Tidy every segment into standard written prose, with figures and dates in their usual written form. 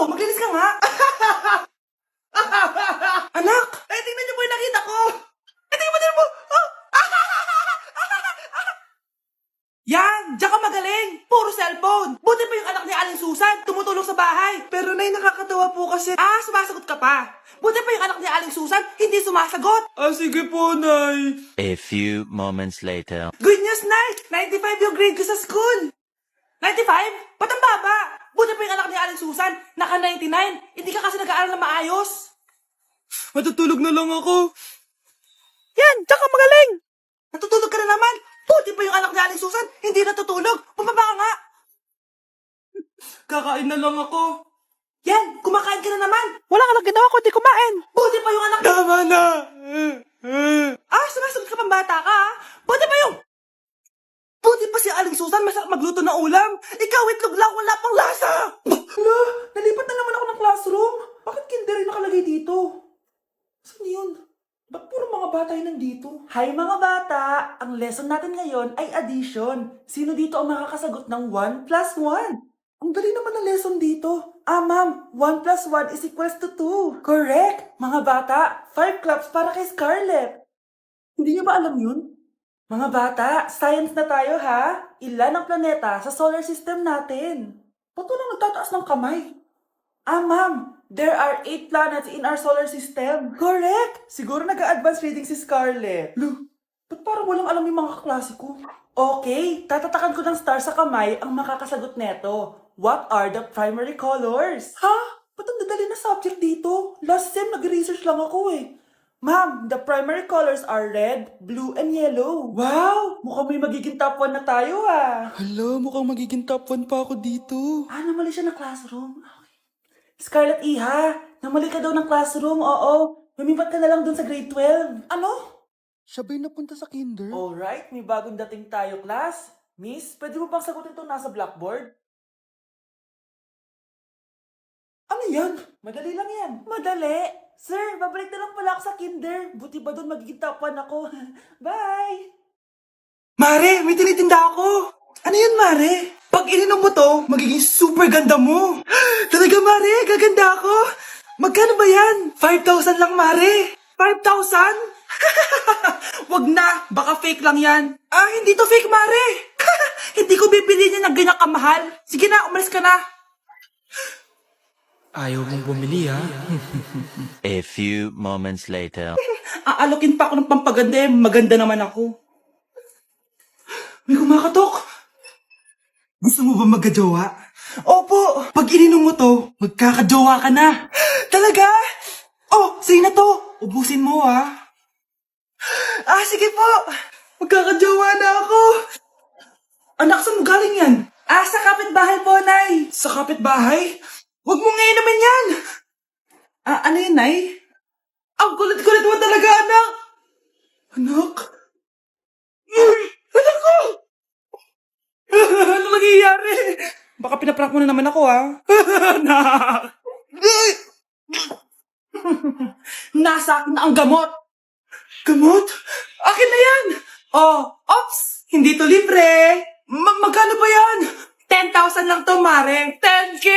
Maglinis ka nga! Anak! Ay, tingnan niyo po yung nakita ko! Ay, tingnan mo! Oh! Yan! Diyan ka magaling! Puro cellphone! Buti pa yung anak ni Aling Susan, tumutulong sa bahay. Pero nay, nakakatawa po kasi... sumasagot ka pa. Buti pa yung anak ni Aling Susan, hindi sumasagot. Sige po, nay. A few moments later. Good news, nay! 95 yung grade ko sa school. 95? Ba't ang baba? Buti pa yung anak ni Aling Susan, naka 99. Hindi ka kasi nag-aaral na maayos. Matutulog na lang ako. Yan! Diyan ka magaling! Natutulog ka na naman! Buti pa yung anak ni Aling Susan, hindi natutulog. Pumaba ka nga. Kakain na lang ako. Yan, kumakain ka na naman. Wala ka lang ginawa kundi kumain. Buti pa yung anak... Tama na. Sumasagot ka pang bata ka, ha? Buti pa yung... Buti pa si Aling Susan, masarap magluto ng ulam. Ikaw, itlog lang, wala pang lasa. Hala, nalipat na naman ako ng classroom. Bakit kinder yung nakalagay dito? Saan yun? Ba't puro mga bata yung nandito? Hi mga bata! Ang lesson natin ngayon ay addition. Sino dito ang makakasagot ng 1 plus 1? Ang dali naman ng lesson dito. Ma'am, 1 plus 1 is equals to 2. Correct! Mga bata, 5 claps para kay Scarlett. Hindi niyo ba alam yun? Mga bata, science na tayo ha. Ilan ang planeta sa solar system natin? Ba't walang nagtataas ng kamay? Ma'am, there are 8 planets in our solar system. Correct! Siguro nag-a-advance reading si Scarlett. Ba't parang walang alam yung mga kaklase ko? Okay, tatatakan ko ng star sa kamay ang makakasagot neto. What are the primary colors? Ha? Ba't ang dadali na subject dito? Last sem, nag-research lang ako eh. Ma'am, the primary colors are red, blue, and yellow. Wow! Mukhang may magiging top 1 na tayo ah. Hala, mukhang magiging top 1 pa ako dito. Namali siya na classroom. Scarlett Iha, namali ka daw ng classroom, oo. Lumipat ka na lang dun sa grade 12. Ano? Siya ba'y napunta sa kinder? Alright, may bagong dating tayo, class. Miss, pwede mo bang sagutin itong nasa blackboard? Ano yan? Madali lang yan. Madali? Sir, babalik na lang pala ako sa kinder. Buti ba doon magiging top 1 ako? Bye! Mare, may tinitinda ako. Ano yun, Mare? Pag ininom mo to, magiging super ganda mo. Talaga, Mare, gaganda ako. Magkano ba yan? 5,000 lang, Mare. 5,000? Wag na, baka fake lang yan. Hindi to fake, Mare. Hindi ko bibili niya ng ganyan kamahal. Sige na, umalis ka na. Ayaw mong bumili ha? A few moments later. Aalokin pa ako ng pampaganda maganda naman ako. May kumakatok. Gusto mo ba magkajowa? Opo! Pag ininom mo to, magkakajowa ka na. Talaga? Sige na to. Ubusin mo sige po. Magkakajowa na ako. Anak, saan mo galing yan? Sa kapitbahay po, Nay. Sa kapitbahay? Huwag mong inumin yan. Ano yun, Nay? Ang kulit-kulit mo talaga, anak. Anak? Anak ko! Ano nangyayari? Baka pinaprank mo na naman ako, Anak! Nasa akin na ang gamot! Gamot? Akin na yan! Ops! Hindi to libre! Magkano ba yan? 10,000 lang to, Mare! 10K!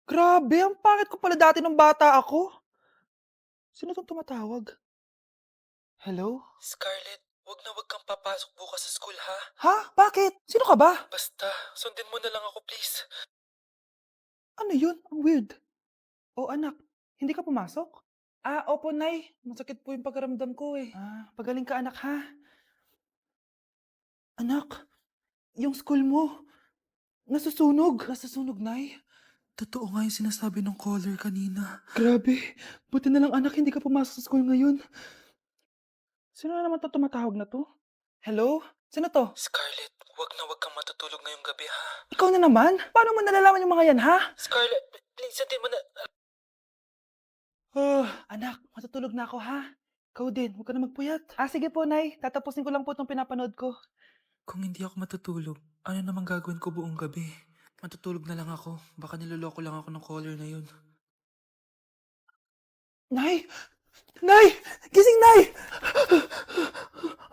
Grabe, ang pangit ko pala dati nung bata ako. Sino tong tumatawag? Hello? Scarlett, wag kang papasok bukas sa school ha. Ha? Bakit? Sino ka ba? Basta, sundin mo na lang ako please. Ano yun? Ang weird. Anak, hindi ka pumasok? Opo, Nay. Masakit po yung pagkaramdam ko eh. Pagaling ka anak ha? Anak, yung school mo, nasusunog. Nasusunog, Nay. Totoo nga yung sinasabi ng caller kanina. Grabe, buti na lang anak hindi ka pumasok sa school ngayon. Sino na naman to tumatawag na to? Hello? Sino to? Scarlett, wag kang matutulog ngayong gabi ha. Ikaw na naman? Paano mo nalalaman yung mga yan ha? Scarlett, please sundin mo na... Anak, matutulog na ako ha? Ikaw din, huwag ka na magpuyat. Sige po, Nay. Tatapusin ko lang po itong pinapanood ko. Kung hindi ako matutulog, ano namang gagawin ko buong gabi? Matutulog na lang ako. Baka niloloko lang ako ng caller na yun. Nay, Nay! Gising, Nay!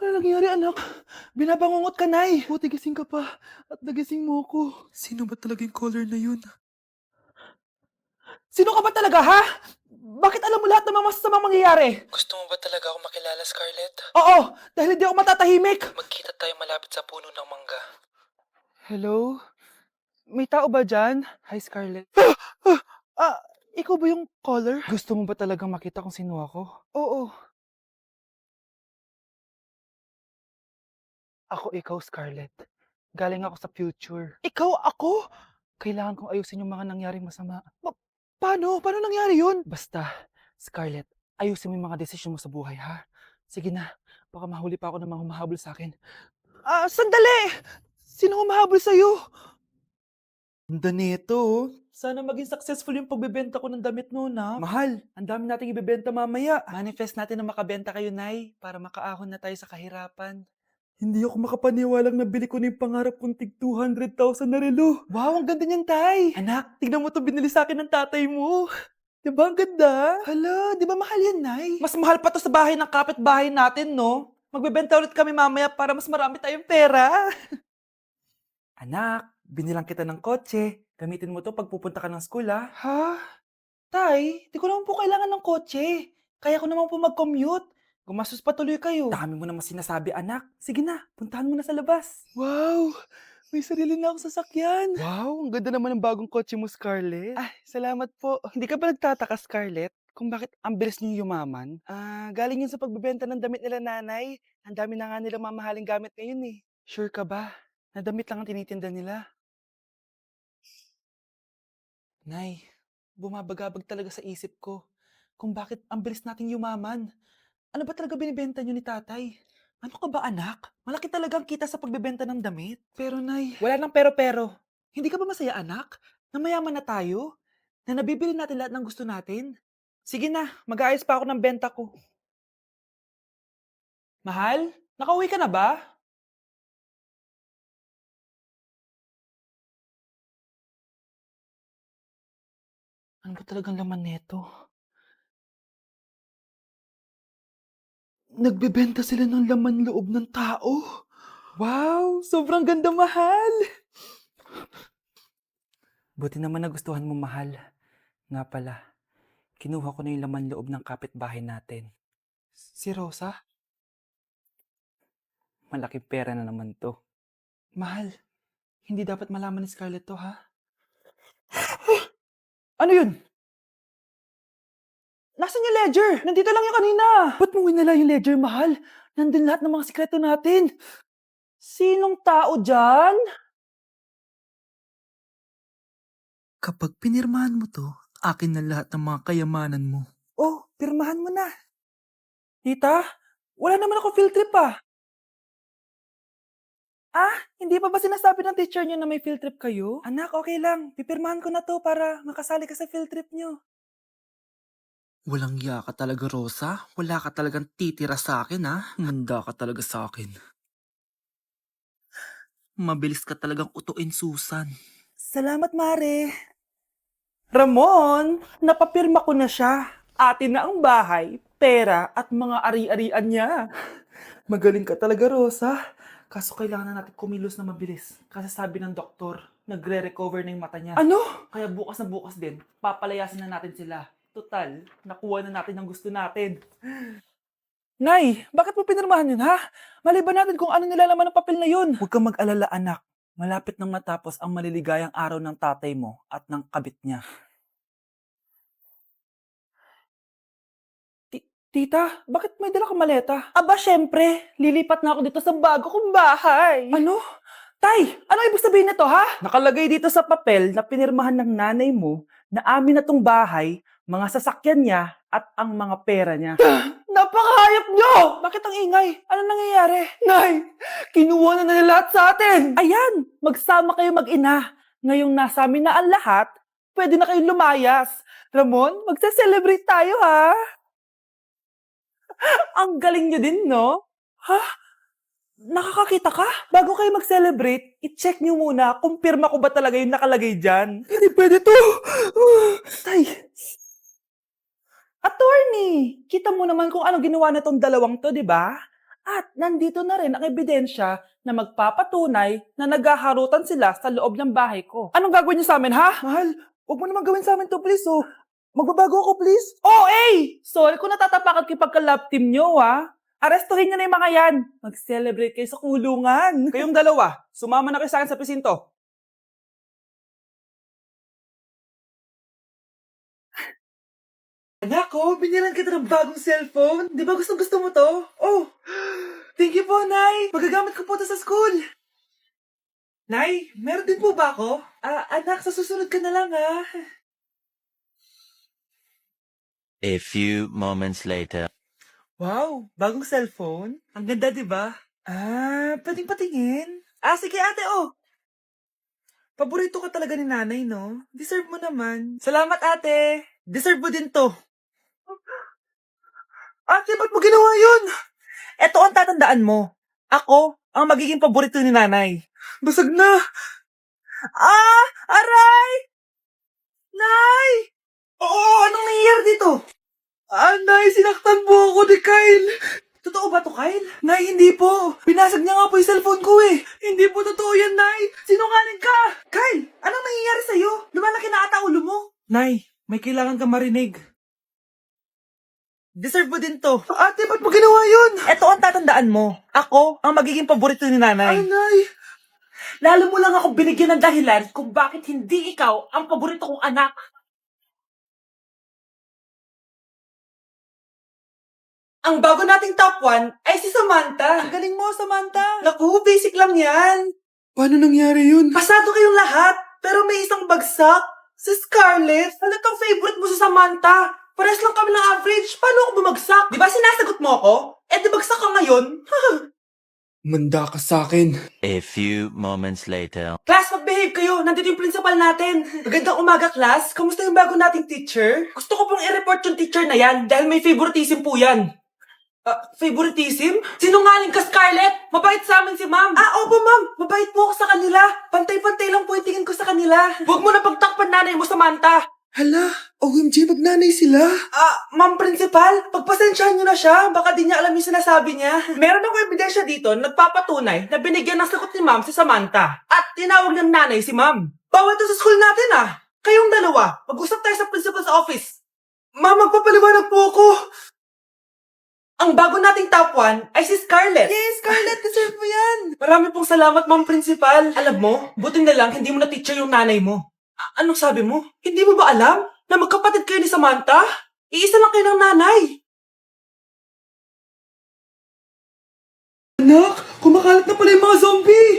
Ano nangyari, anak? Binabangungot ka, Nay. Buti gising ka pa. At nagising mo ko. Sino ba talaga yung caller na yun? Sino ka ba talaga, ha? Bakit alam mo lahat ng mga masasamang mangyayari? Gusto mo ba talaga ako makilala, Scarlett? Oo, dahil hindi ako matatahimik. Magkita tayo malapit sa puno ng mangga. Hello? May tao ba dyan? Hi, Scarlett. Ikaw ba yung caller? Gusto mo ba talagang makita kung sino ako? Oo. Ako ikaw, Scarlett. Galing ako sa future. Ikaw ako? Kailangan kong ayusin yung mga nangyaring masama. Paano? Paano nangyari yun? Basta, Scarlett, ayusin mo yung mga desisyon mo sa buhay, ha? Sige na, baka mahuli pa ako ng mga humahabol sa akin. Sandali! Sino humahabol sa'yo? Ganda nito, oh. Sana maging successful yung pagbebenta ko ng damit noon, ha? Mahal, ang dami nating ibebenta mamaya. Manifest natin na makabenta kayo, Nay, para makaahon na tayo sa kahirapan. Hindi ako makapaniwalang nabili ko na yung pangarap kong tig 200,000 na relo. Wow, ang ganda niyan, Tay. Anak, tignan mo to binili sa akin ng tatay mo. Diba ang ganda? Hala, di ba mahal yan, Nay? Mas mahal pa to sa bahay ng kapitbahay natin, no? Magbebenta ulit kami mamaya para mas marami tayong pera. Anak, binilang kita ng kotse. Gamitin mo to pag pupunta ka ng school, ha? Ha? Tay, di ko naman po kailangan ng kotse. Kaya ko naman po mag-commute. Gumastos pa tuloy kayo. Dami mo naman sinasabi, anak. Sige na, puntahan mo na sa labas. Wow! May sarili na akong sasakyan. Wow, ang ganda naman ng bagong kotse mo, Scarlett. Ay, salamat po. Hindi ka ba nagtataka, Scarlett, kung bakit ang bilis niyo yumaman? Galing yun sa pagbebenta ng damit nila nanay. Ang dami na nga nilang mamahaling gamit ngayon eh. Sure ka ba? Na damit lang ang tinitinda nila? Nay, bumabagabag talaga sa isip ko kung bakit ang bilis nating yumaman. Ano ba talaga binibenta niyo ni tatay? Ano ka ba anak? Malaki talagang kita sa pagbebenta ng damit. Pero nay... Wala nang pero-pero. Hindi ka ba masaya anak? Na mayaman na tayo? Na nabibili natin lahat ng gusto natin? Sige na, mag-aayos pa ako ng benta ko. Mahal, nakauwi ka na ba? Ano ba talagang laman neto? Nagbebenta sila ng laman loob ng tao. Wow, sobrang ganda, mahal. Buti naman nagustuhan mo, mahal. Nga pala, kinuha ko na yung laman loob ng kapitbahay natin. Si Rosa? Malaking pera na naman to. Mahal, hindi dapat malaman ni Scarlett to, ha? Ano yun? Nasaan yung ledger? Nandito lang yung kanina. Ba't mo winala yung ledger, mahal? Nandun lahat ng mga sikreto natin. Sinong tao dyan? Kapag pinirmahan mo to, akin na lahat ng mga kayamanan mo. Oh, pirmahan mo na. Tita, wala naman ako field trip ah. Hindi pa ba sinasabi ng teacher niyo na may field trip kayo? Anak, okay lang. Pipirmahan ko na to para makasali ka sa field trip niyo. Walang iya ka talaga, Rosa. Wala ka talagang titira sa akin, ha? Manda ka talaga sa akin. Mabilis ka talagang utuin, Susan. Salamat, Mare. Ramon, napapirma ko na siya. Atin na ang bahay, pera at mga ari-arian niya. Magaling ka talaga, Rosa. Kaso kailangan na natin kumilos na mabilis. Kasi sabi ng doktor, nagre-recover na yung mata niya. Ano? Kaya bukas na bukas din, papalayasin na natin sila. Total, nakuha na natin ang gusto natin. Nay, bakit mo pinirmahan yun, ha? Maliban natin kung ano nilalaman ng papel na yun. Huwag kang mag-alala, anak. Malapit nang matapos ang maliligayang araw ng tatay mo at ng kabit niya. Tita, bakit may dala kang maleta? Aba, syempre. Lilipat na ako dito sa bago kong bahay. Ano? Tay, ano ibig sabihin nito, ha? Nakalagay dito sa papel na pinirmahan ng nanay mo na amin na tong bahay, mga sasakyan niya, at ang mga pera niya. Napakahayop nyo! Bakit ang ingay? Ano nangyayari? Nay, kinuha na nila lahat sa atin! Ayan, magsama kayo mag-ina. Ngayong nasa amin na ang lahat, pwede na kayong lumayas. Ramon, magse-celebrate tayo, ha? Ang galing nyo din, no? Ha? Nakakakita ka? Bago kayo mag-celebrate, i-check nyo muna kung pirma ko ba talaga yung nakalagay dyan. Hindi pwede to! Tay! Attorney, kita mo naman kung ano ginawa na tong dalawang to, di ba? At nandito na rin ang ebidensya na magpapatunay na naghaharutan sila sa loob ng bahay ko. Anong gagawin niyo sa amin, ha? Mahal, huwag mo naman gawin sa amin to, please, oh. Magbabago ako, please. Oh, sorry kung natatapakan kayo pagka-love team nyo, ha? Arestuhin niyo na yung mga yan. Mag-celebrate kayo sa kulungan. Kayong dalawa, sumama na kayo sa akin sa presinto. Anak ko, binilan kita ng bagong cellphone. Di ba gusto mo to? Oh, thank you po, Nay. Magagamit ko po to sa school. Nay, meron din po ba ako? Anak, sa susunod ka na lang, ha? A few moments later. Wow, bagong cellphone? Ang ganda, di ba? Pwedeng patingin? Sige ate, oh. Paborito ka talaga ni nanay, no? Deserve mo naman. Salamat, ate. Deserve mo din to. Ate, ba't mo ginawa yun? Eto ang tatandaan mo. Ako ang magiging paborito ni nanay. Basag na. Aray! Nay! Oo, anong nangyayari dito? Nay, sinaktan mo ako ni Kyle. Totoo ba to, Kyle? Nay, hindi po. Pinasag niya nga po yung cellphone ko eh. Hindi po totoo yan, Nay. Sinungaling ka. Kyle, anong nangyayari sa'yo? Lumalaki na ata ulo mo. Nay, may kailangan kang marinig. Deserve mo din to. Ate, ba't mo ginawa yun? Ito ang tatandaan mo. Ako ang magiging paborito ni nanay. Nay. Lalo mo lang ako binigyan ng dahilan kung bakit hindi ikaw ang paborito kong anak. Ang bago nating top 1 ay si Samantha. Ang galing mo, Samantha. Naku, basic lang yan. Paano nangyari yun? Pasado kayong lahat, pero may isang bagsak. Si Scarlett, ano tong favorite mo sa Samantha? Pares lang kami ng average. Paano ako bumagsak? Di ba sinasagot mo ako? Di bagsak ka ngayon? Manda ka sa akin. A few moments later. Class, mag-behave kayo. Nandito yung principal natin. Magandang umaga, class. Kamusta yung bago nating teacher? Gusto ko pong i-report yung teacher na yan dahil may favoritism po yan. Favoritism? Sinungaling ka, Scarlett! Mabait sa amin si ma'am. Opo, ma'am. Mabait po ako sa kanila. Pantay-pantay lang po yung tingin ko sa kanila. Huwag mo na pagtakpan nanay mo, Samantha. Hala, OMG, magnanay sila. Ma'am principal, pagpasensyahan niyo na siya. Baka di niya alam yung sinasabi niya. Meron akong ebidensya dito na nagpapatunay na binigyan ng sagot ni ma'am si Samantha. At tinawag ng nanay si ma'am. Bawal to sa school natin Kayong dalawa, mag-usap tayo sa principal's office. Ma'am, magpapaliwanag po ako. Ang bago nating top 1 ay si Scarlett. Yes, Scarlett, deserve mo yan. Marami pong salamat, ma'am principal. Alam mo, buti na lang hindi mo na-teacher yung nanay mo. Anong sabi mo? Hindi mo ba alam na magkapatid kayo ni Samantha? Iisa lang kayo ng nanay. Anak, kumakalat na pala yung mga zombie.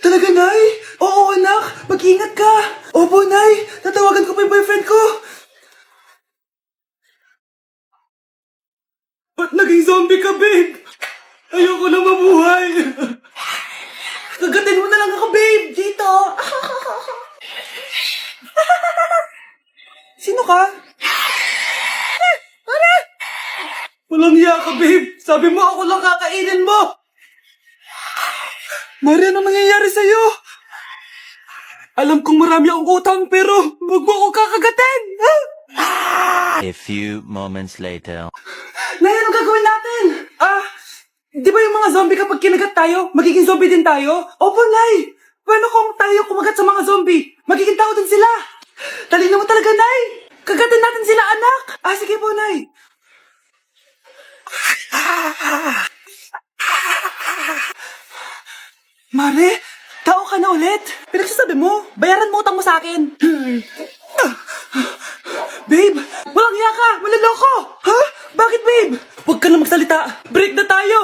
Talaga, Nay? Oo, anak. Mag-ingat ka. Opo, Nay. Tatawagan ko pa yung boyfriend ko. Ba't naging zombie ka, babe? Ayoko na mabuhay. Kagatin mo na lang ako, babe. Dito. Sino ka? Walang hiya ka, babe. Sabi mo ako lang kakainin mo. Mari, anong nangyayari sa'yo? Alam kong marami akong utang pero huwag mo ako kakagatin. A few moments later. Nay, anong gagawin natin? Di ba yung mga zombie kapag kinagat tayo, magiging zombie din tayo? Opo, Nay. Paano kung tayo kumagat sa mga zombie? Magiging tao din sila. Talino mo talaga, Nay. Kagatin natin sila, anak. Sige po, Nay. Mare, tao ka na ulit. Pinagsasabi mo, bayaran mo utang mo sa akin. Babe, walang hiya ka, malaloko. Ha? Bakit, babe? Huwag ka na magsalita. Break na tayo.